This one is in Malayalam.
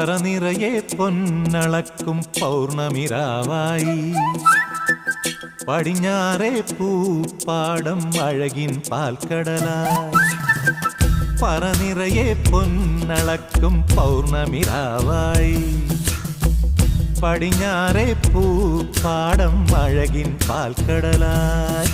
പറനിറയെ പൊന്നളക്കും പൗർണമിരാവായി പടിഞ്ഞാറേ പൂപ്പാടം അഴകിൻ പാൽക്കടലായി പറനിറയെ പൊന്നളക്കും പൗർണമിരാവായി പടിഞ്ഞാറേ പൂപ്പാടം അഴകിൻ പാൽക്കടലായി